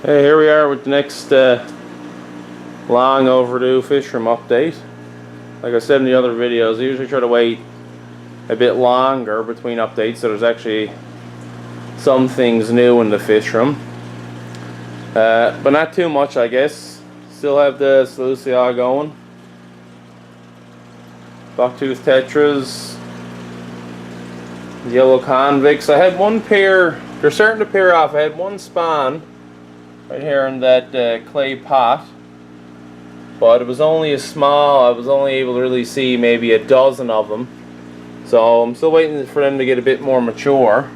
Hey, here we are with the next long overdue fish room update. Like I said in the other videos, I usually try to wait a bit longer between updates so there's actually some things new in the fish room. But not too much, I guess. Still have the Cichlids going. Bucktooth Tetras. Yellow convicts. I had one pair, they're starting to pair off. I had one spawn right here in that clay pot, but it was only a small, I was only able to really see maybe a dozen of them, so I'm still waiting for them to get a bit more mature.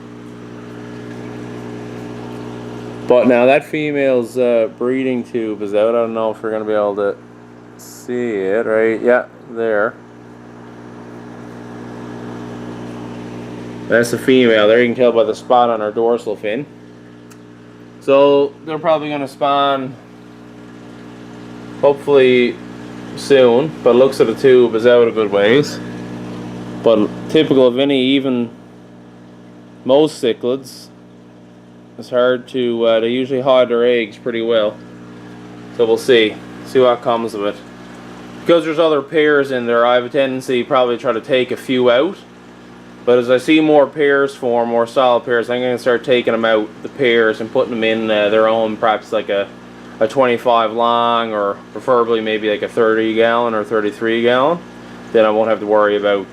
But now that female's breeding tube is out. I don't know if we're going to be able to see it, right? Yeah, there. That's the female there, you can tell by the spot on her dorsal fin. So they're probably going to spawn hopefully soon, but looks of the tube is out a good ways. But typical of any, even most cichlids, it's hard to, they usually hide their eggs pretty well. So we'll see what comes of it. Because there's other pairs in there, I have a tendency to probably try to take a few out. But as I see more pairs form, more solid pairs, I'm going to start taking them out, the pairs, and putting them in their own, perhaps like a 25 long, or preferably maybe like a 30 gallon or 33 gallon. Then I won't have to worry about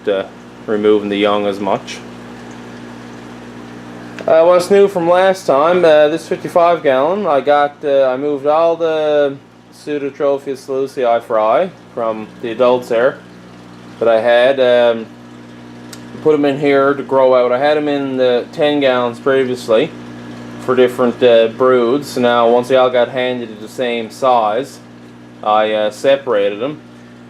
removing the young as much. What's new from last time, this 55 gallon, I moved all the Pseudotropheus Cichlids fry from the adults there that I had. Put them in here to grow out. I had them in the 10 gallons previously for different broods. Now once they all got handed at the same size, I separated them,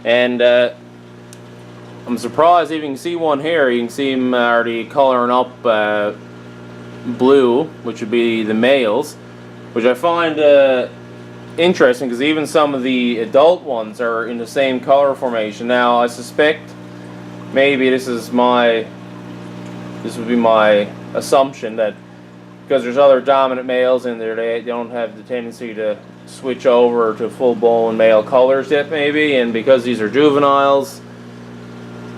and I'm surprised. If you can see one here, you can see them already coloring up blue, which would be the males, which I find interesting, because even some of the adult ones are in the same color formation. Now I suspect maybe this would be my assumption, that because there's other dominant males in there, they don't have the tendency to switch over to full-blown male colors yet, maybe, and because these are juveniles,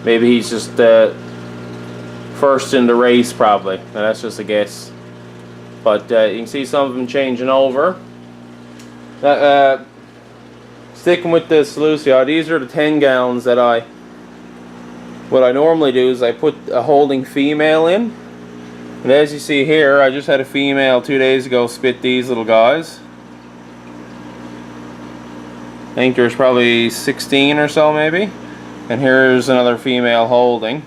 maybe he's just first in the race, probably. Now that's just a guess, but you can see some of them changing over. Sticking with the Cichlids, these are the 10 gallons that what I normally do is I put a holding female in, and as you see here, I just had a female 2 days ago spit these little guys. I think there's probably 16 or so maybe, and here's another female holding.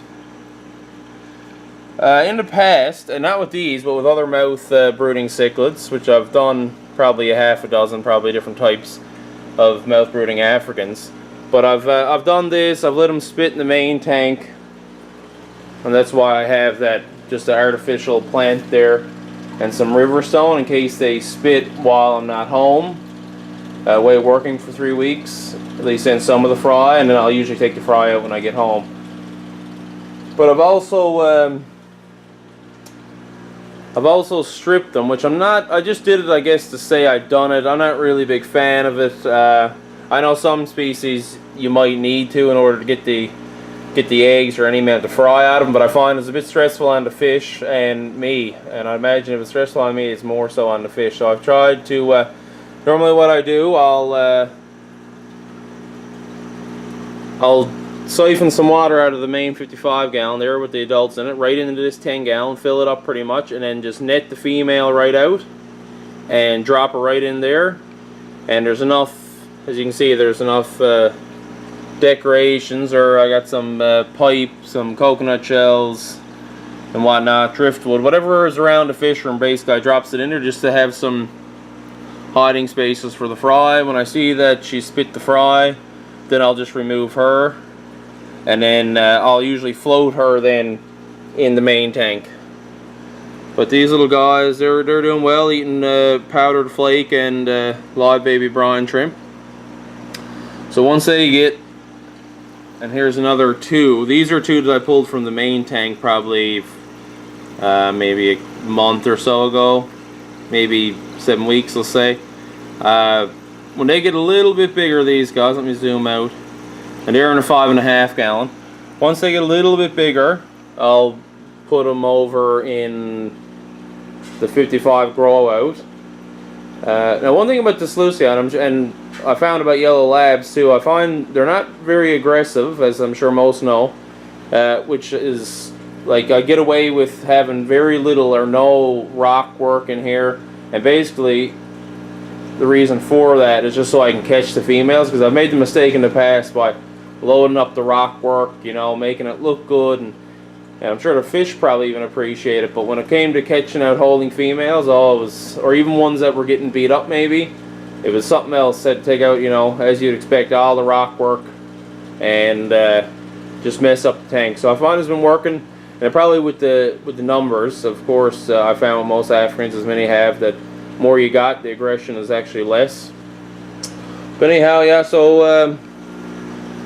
In the past, and not with these, but with other mouth brooding cichlids, which I've done probably a half a dozen, probably different types of mouth brooding Africans. But I've done this, I've let them spit in the main tank, and that's why I have that, just an artificial plant there and some river stone in case they spit while I'm not home. Way of working for 3 weeks, at least in some of the fry, and then I'll usually take the fry out when I get home. But I've also stripped them, which I'm not, I just did it, I guess, to say I'd done it. I'm not really a big fan of it. I know some species you might need to in order to get the eggs or any amount to fry out of them, but I find it's a bit stressful on the fish and me, and I imagine if it's stressful on me, it's more so on the fish. So I've tried to, normally what I do, I'll siphon some water out of the main 55 gallon there with the adults in it, right into this 10 gallon, fill it up pretty much, and then just net the female right out and drop her right in there. And there's enough, as you can see, there's enough decorations, or I got some pipe, some coconut shells and whatnot, driftwood, whatever is around the fish room. Basically I drops it in there just to have some hiding spaces for the fry. When I see that she spit the fry, then I'll just remove her, and then I'll usually float her then in the main tank. But these little guys, they're doing well, eating powdered flake and live baby brine shrimp. So once they get, and here's another two. These are two that I pulled from the main tank probably maybe a month or so ago. maybe 7 weeks, let's say. When they get a little bit bigger, these guys, let me zoom out, and they're in a 5.5 gallon. Once they get a little bit bigger, I'll put them over in the 55 grow out. Now, one thing about the Sluicii, and I found about yellow labs too, I find they're not very aggressive, as I'm sure most know, which is like I get away with having very little or no rock work in here, and basically the reason for that is just so I can catch the females, because I've made the mistake in the past by loading up the rock work, you know, making it look good, and I'm sure the fish probably even appreciate it, but when it came to catching out holding females, oh, it was, or even ones that were getting beat up maybe, it was something else that take out, you know, as you'd expect, all the rock work, and just mess up the tank. So I find it's been working, and probably with the numbers, of course, I found with most Africans, as many have, that more you got, the aggression is actually less. But anyhow, yeah, so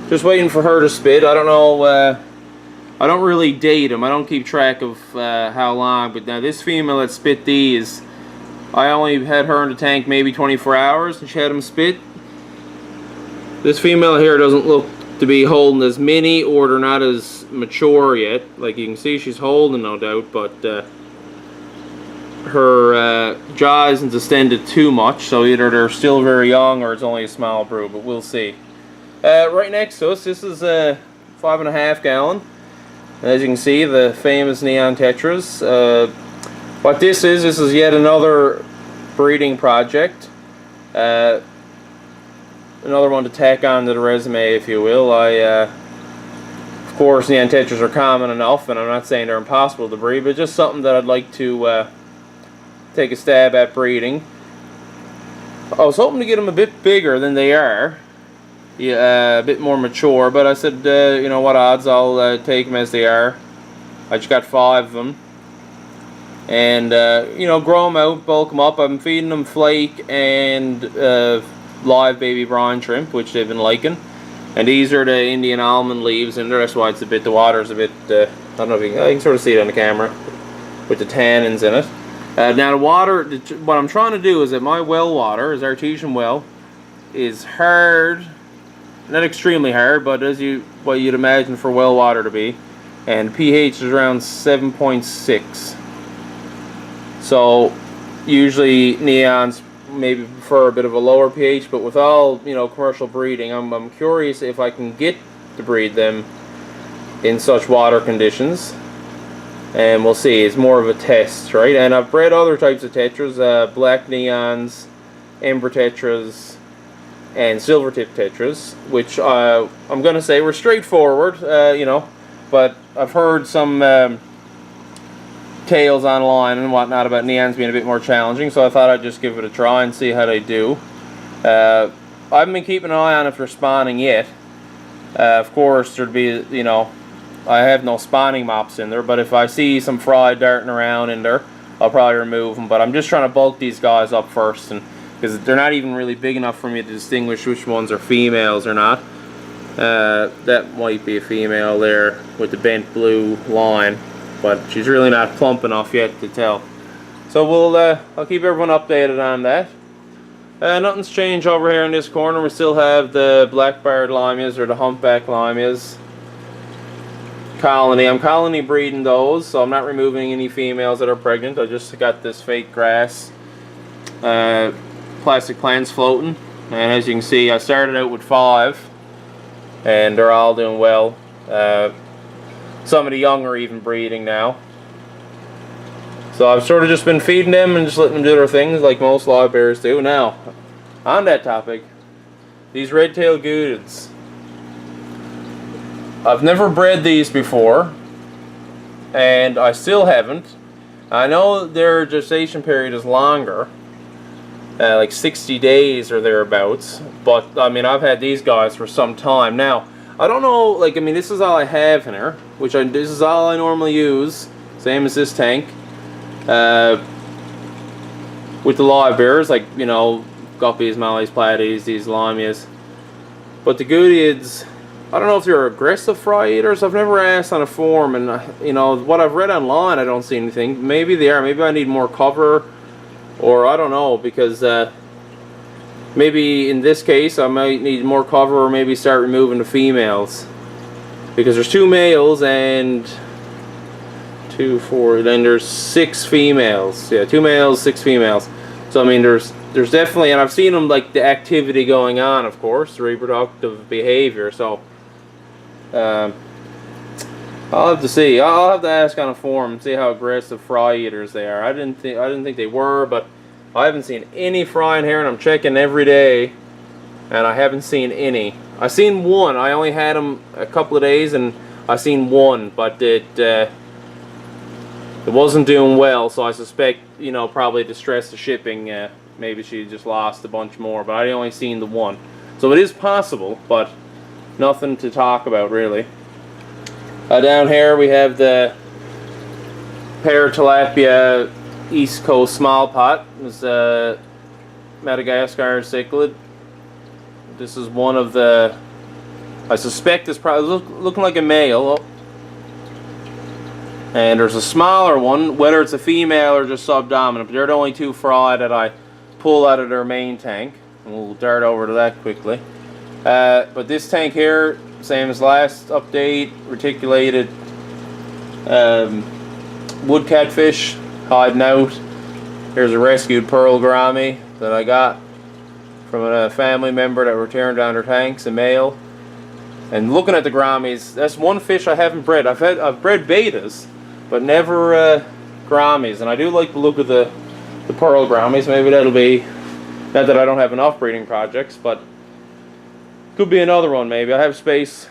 just waiting for her to spit. I don't know, I don't really date them. I don't keep track of how long, but now this female that spit these, I only had her in the tank maybe 24 hours and she had them spit. This female here doesn't look to be holding as many, or they're not as mature yet. Like you can see, she's holding, no doubt, but her jaw isn't distended too much, so either they're still very young or it's only a small brood, but we'll see. Right next to us, this is a 5.5 gallon. As you can see, the famous neon tetras. What this is yet another breeding project. Another one to tack on to the resume, if you will. Of course, neon tetras are common enough, and I'm not saying they're impossible to breed, but just something that I'd like to take a stab at breeding. I was hoping to get them a bit bigger than they are, a bit more mature, but I said, you know what, odds, I'll take them as they are. I just got 5 of them, and you know, grow them out, bulk them up. I'm feeding them flake and live baby brine shrimp, which they've been liking, and these are the Indian almond leaves in there. That's why it's a bit, the water's a bit, I don't know if you can sort of see it on the camera with the tannins in it. Now the water, what I'm trying to do is that my well water, is artesian well, is hard, not extremely hard, but as what you'd imagine for well water to be, and pH is around 7.6. So usually neons maybe prefer a bit of a lower pH, but with all, you know, commercial breeding, I'm curious if I can get to breed them in such water conditions. And we'll see. It's more of a test, right? And I've bred other types of tetras, black neons, ember tetras, and silver tip tetras, which I'm going to say were straightforward, you know, but I've heard some tales online and whatnot about neons being a bit more challenging, so I thought I'd just give it a try and see how they do. I haven't been keeping an eye on if they're spawning yet. Of course, there'd be, you know, I have no spawning mops in there, but if I see some fry darting around in there, I'll probably remove them. But I'm just trying to bulk these guys up first, and because they're not even really big enough for me to distinguish which ones are females or not. That might be a female there with the bent blue line, but she's really not plump enough yet to tell. So I'll keep everyone updated on that. Nothing's changed over here in this corner. We still have the black-barred limias, or the humpback limias colony. I'm colony breeding those, so I'm not removing any females that are pregnant. I just got this fake grass plastic plants floating, and as you can see, I started out with 5 and they're all doing well. Some of the young are even breeding now, so I've sort of just been feeding them and just letting them do their things like most live bears do. Now, on that topic, these red-tailed goodids, I've never bred these before, and I still haven't. I know their gestation period is longer, like 60 days or thereabouts, but I mean, I've had these guys for some time now. I don't know, like, I mean, this is all I have in here, this is all I normally use, same as this tank, with the live bears, like, you know, guppies, mallees, platies, these limias. But the goodids, I don't know if they're aggressive fry eaters. I've never asked on a forum, and you know, what I've read online, I don't see anything. Maybe they are. Maybe I need more cover, or I don't know, because maybe in this case I might need more cover, or maybe start removing the females, because there's 2 males and 2, 4, then there's 6 females. Yeah, 2 males, 6 females. So I mean, there's definitely, and I've seen them, like, the activity going on, of course, reproductive behavior. So I'll have to see. I'll have to ask on a forum and see how aggressive fry eaters they are. I didn't think they were, but I haven't seen any frying here, and I'm checking every day, and I haven't seen any. I seen one. I only had them a couple of days, and I seen one, but it wasn't doing well. So I suspect, you know, probably the stress of shipping. Maybe she just lost a bunch more, but I only seen the one. So it is possible, but nothing to talk about really. Down here we have the Parrot tilapia East Coast small pot. It's Madagascar cichlid. This is one of the, I suspect it's probably looking like a male. And there's a smaller one, whether it's a female or just subdominant, but they're the only 2 fry that I pull out of their main tank. And we'll dart over to that quickly. But this tank here, same as last update, reticulated wood catfish hiding out. Here's a rescued pearl gourami that I got from a family member that returned down their tanks, a male. And looking at the gouramis, that's one fish I haven't bred. I've bred betas, but never gouramis. And I do like the look of the pearl gouramis. Maybe that'll be, not that I don't have enough breeding projects, but could be another one maybe. I have space,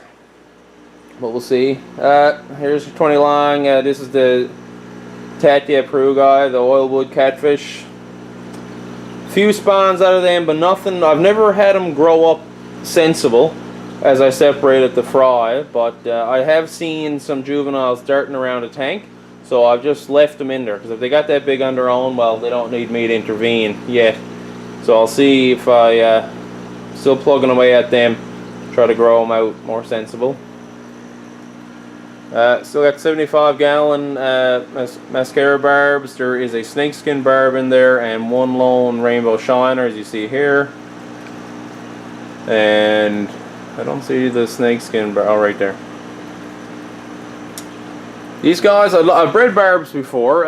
but we'll see. Here's 20 long. This is the Tatia prugai, the oilwood catfish. Few spawns out of them, but nothing. I've never had them grow up sensible as I separated the fry, but I have seen some juveniles darting around a tank, so I've just left them in there, because if they got that big on their own, well, they don't need me to intervene yet. So I'll see if I still plugging away at them, try to grow them out more sensible. Still got 75-gallon Mascara Barbs. There is a snakeskin barb in there and one lone rainbow shiner, as you see here. And I don't see the snakeskin barb. Oh, right there. These guys, I've bred barbs before,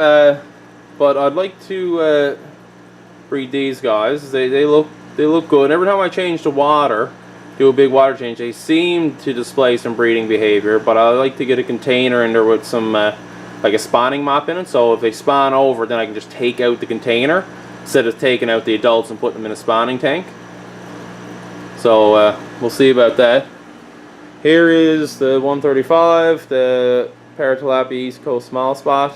but I'd like to breed these guys. They look good. Every time I change the water, do a big water change, they seem to display some breeding behavior, but I like to get a container in there with some like a spawning mop in it, so if they spawn over, then I can just take out the container instead of taking out the adults and putting them in a spawning tank. So we'll see about that. Here is the 135, the Parrot tilapia East Coast small spot.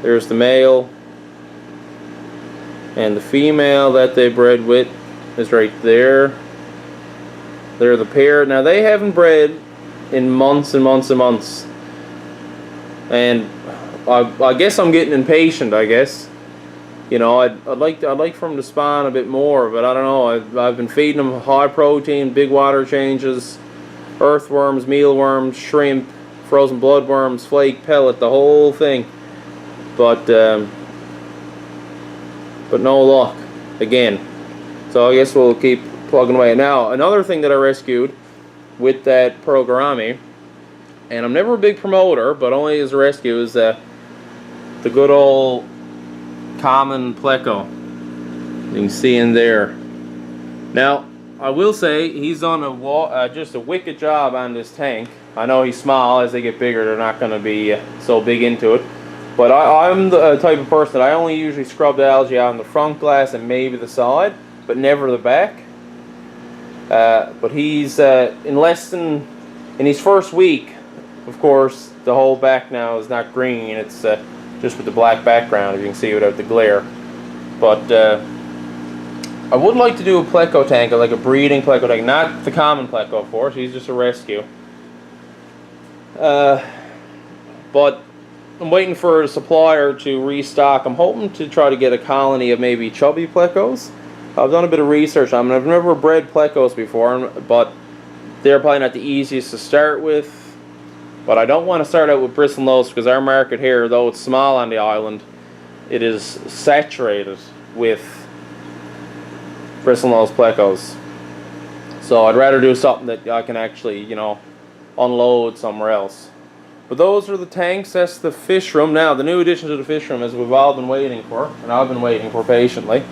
There's the male, and the female that they bred with is right there. They're the pair. Now they haven't bred in months and months and months, and I guess I'm getting impatient. I guess, you know, I'd like for them to spawn a bit more, but I don't know. I've been feeding them high protein, big water changes, earthworms, mealworms, shrimp, frozen bloodworms, flake, pellet, the whole thing, but no luck again. So I guess we'll keep plugging away. Now, another thing that I rescued with that pearl gourami, and I'm never a big promoter, but only as a rescue, is the good old common pleco. You can see in there. Now, I will say he's done just a wicked job on this tank. I know he's small. As they get bigger, they're not going to be so big into it. But I'm the type of person that I only usually scrub the algae out on the front glass and maybe the side, but never the back. But he's in his first week, of course, the whole back now is not green. It's just with the black background, if you can see without the glare. But I would like to do a pleco tank, like a breeding pleco tank, not the common pleco, of course. He's just a rescue. But I'm waiting for a supplier to restock. I'm hoping to try to get a colony of maybe chubby plecos. I've done a bit of research on them. I've never bred plecos before, but they're probably not the easiest to start with. But I don't want to start out with bristlenose, because our market here, though it's small on the island, it is saturated with bristlenose plecos. So I'd rather do something that I can actually, you know, unload somewhere else. But those are the tanks. That's the fish room. Now the new addition to the fish room, as we've all been waiting for, and I've been waiting for patiently,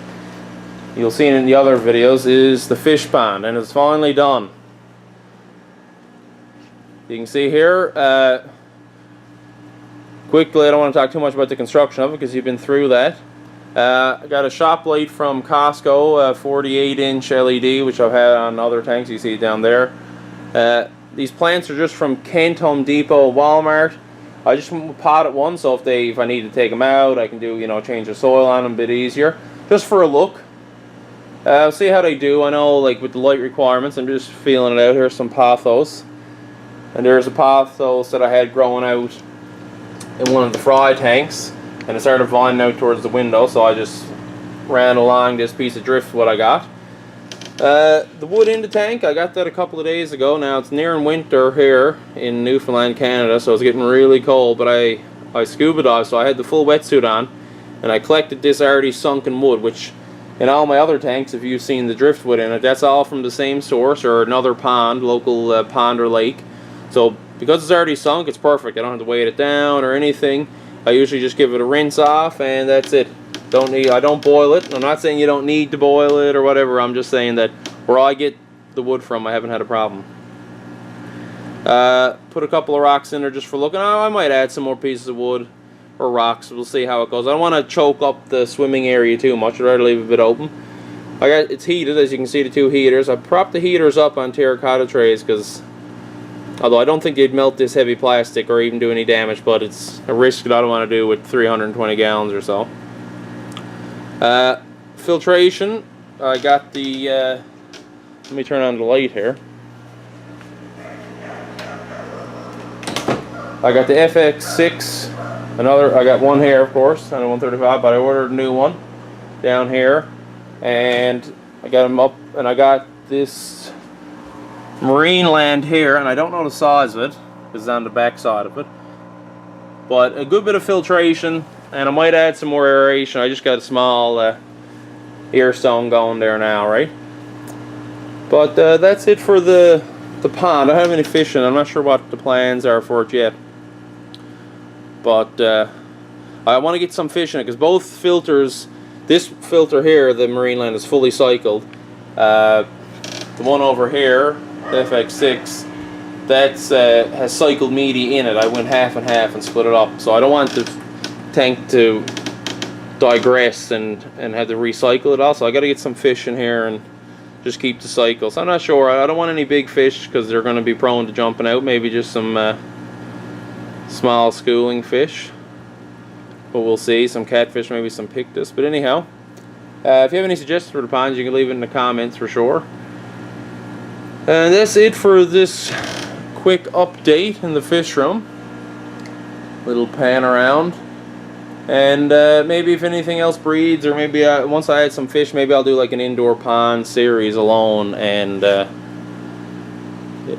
you'll see it in the other videos, is the fish pond, and it's finally done. You can see here, quickly, I don't want to talk too much about the construction of it because you've been through that. I got a shop light from Costco, 48-inch LED, which I've had on other tanks. You see it down there. These plants are just from Kent, Home Depot, Walmart. I just potted one, so if I need to take them out, I can do, you know, change the soil on them a bit easier, just for a look. See how they do. I know, like with the light requirements, I'm just feeling it out. Here's some pothos, and there's a pothos that I had growing out in one of the fry tanks, and it started vining out towards the window, so I just ran along this piece of driftwood I got. The wood in the tank, I got that a couple of days ago. Now it's nearing winter here in Newfoundland, Canada, so it's getting really cold, but I scuba dived, so I had the full wetsuit on, and I collected this already sunken wood, which in all my other tanks, if you've seen the driftwood in it, that's all from the same source or another pond, local pond or lake. So because it's already sunk, it's perfect. I don't have to weight it down or anything. I usually just give it a rinse off, and that's it. I don't boil it. I'm not saying you don't need to boil it or whatever. I'm just saying that where I get the wood from, I haven't had a problem. Put a couple of rocks in there just for looking. I might add some more pieces of wood or rocks. We'll see how it goes. I don't want to choke up the swimming area too much. I'd rather leave it a bit open. It's heated, as you can see, the two heaters. I propped the heaters up on terracotta trays because, although I don't think they'd melt this heavy plastic or even do any damage, but it's a risk that I don't want to do with 320 gallons or so. Filtration, I got the, let me turn on the light here. I got the FX6, I got one here of course, on a 135, but I ordered a new one down here, and I got them up, and I got this Marineland here, and I don't know the size of it because it's on the back side of it, but a good bit of filtration, and I might add some more aeration. I just got a small ear stone going there now, right? But that's it for the pond. I don't have any fishing. I'm not sure what the plans are for it yet, but I want to get some fish in it because both filters, this filter here, the Marineland, is fully cycled. The one over here, the FX6, that's has cycled media in it. I went half and half and split it up, so I don't want the tank to digress and have to recycle it all. So I got to get some fish in here and just keep the cycle. So I'm not sure. I don't want any big fish because they're going to be prone to jumping out. Maybe just some small schooling fish, but we'll see. Some catfish, maybe some pictus. But anyhow, if you have any suggestions for the ponds, you can leave it in the comments for sure. And that's it for this quick update in the fish room. Little pan around, and maybe if anything else breeds, or maybe once I add some fish, maybe I'll do like an indoor pond series alone, and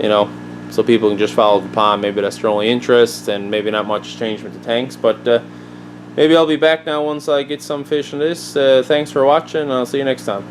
you know, so people can just follow the pond. Maybe that's their only interest, and maybe not much change with the tanks, but maybe I'll be back now once I get some fish in this. Thanks for watching, and I'll see you next time.